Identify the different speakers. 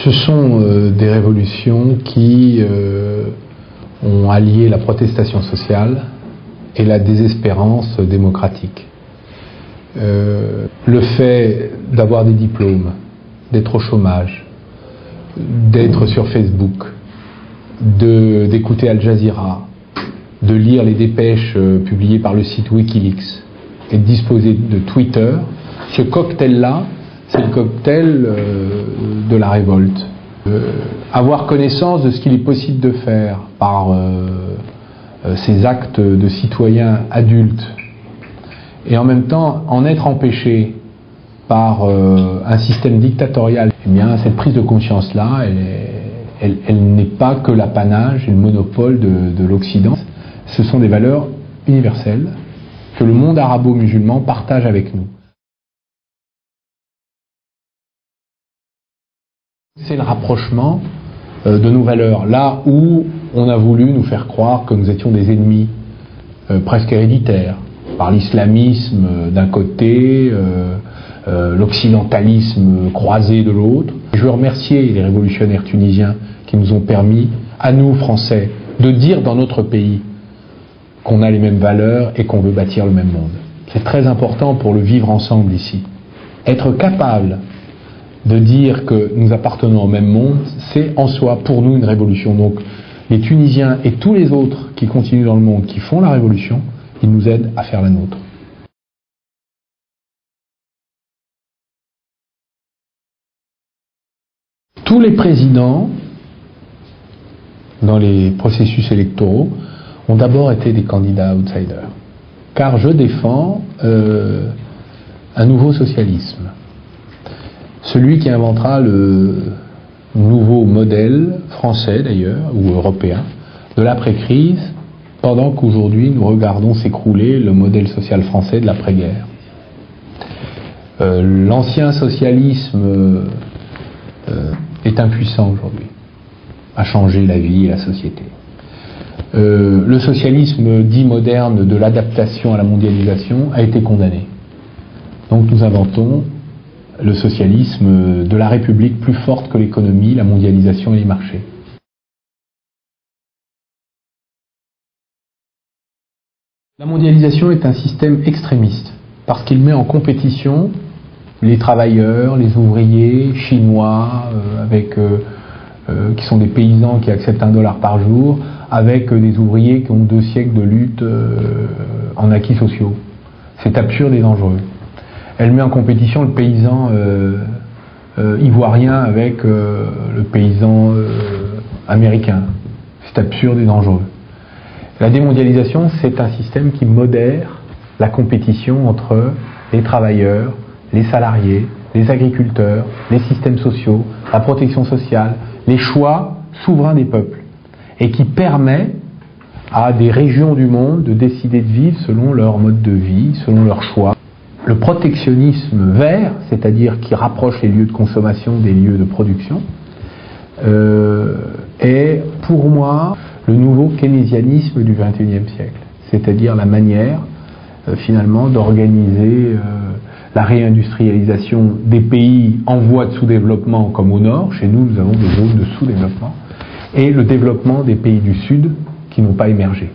Speaker 1: Ce sont des révolutions qui ont allié la protestation sociale et la désespérance démocratique. Le fait d'avoir des diplômes, d'être au chômage, d'être sur Facebook, d'écouter Al Jazeera, de lire les dépêches publiées par le site Wikileaks et de disposer de Twitter, ce cocktail-là, c'est le cocktail de la révolte. Avoir connaissance de ce qu'il est possible de faire par ces actes de citoyens adultes et en même temps en être empêché par un système dictatorial, eh bien cette prise de conscience-là, elle n'est pas que l'apanage et le monopole de l'Occident. Ce sont des valeurs universelles que le monde arabo-musulman partage avec nous. C'est le rapprochement de nos valeurs, là où on a voulu nous faire croire que nous étions des ennemis presque héréditaires, par l'islamisme d'un côté, l'occidentalisme croisé de l'autre. Je veux remercier les révolutionnaires tunisiens qui nous ont permis, à nous Français, de dire dans notre pays qu'on a les mêmes valeurs et qu'on veut bâtir le même monde. C'est très important pour le vivre ensemble ici. Être capable de dire que nous appartenons au même monde, c'est en soi pour nous une révolution. Donc les Tunisiens et tous les autres qui continuent dans le monde, qui font la révolution, ils nous aident à faire la nôtre. Tous les présidents, dans les processus électoraux, ont d'abord été des candidats outsiders. Car je défends un nouveau socialisme. Celui qui inventera le nouveau modèle français d'ailleurs, ou européen, de l'après-crise, pendant qu'aujourd'hui nous regardons s'écrouler le modèle social français de l'après-guerre. L'ancien socialisme est impuissant aujourd'hui à changer la vie et la société. Le socialisme dit moderne de l'adaptation à la mondialisation a été condamné. Donc nous inventons le socialisme de la République plus forte que l'économie, la mondialisation et les marchés. La mondialisation est un système extrémiste parce qu'il met en compétition les travailleurs, les ouvriers chinois, qui sont des paysans qui acceptent $1 par jour, avec des ouvriers qui ont 2 siècles de lutte en acquis sociaux. C'est absurde et dangereux. Elle met en compétition le paysan ivoirien avec le paysan américain. C'est absurde et dangereux. La démondialisation, c'est un système qui modère la compétition entre les travailleurs, les salariés, les agriculteurs, les systèmes sociaux, la protection sociale, les choix souverains des peuples, et qui permet à des régions du monde de décider de vivre selon leur mode de vie, selon leurs choix. Le protectionnisme vert, c'est-à-dire qui rapproche les lieux de consommation des lieux de production, est pour moi le nouveau keynésianisme du XXIe siècle, c'est-à-dire la manière finalement d'organiser la réindustrialisation des pays en voie de sous-développement comme au nord. Chez nous, nous avons des zones de sous-développement, et le développement des pays du sud qui n'ont pas émergé.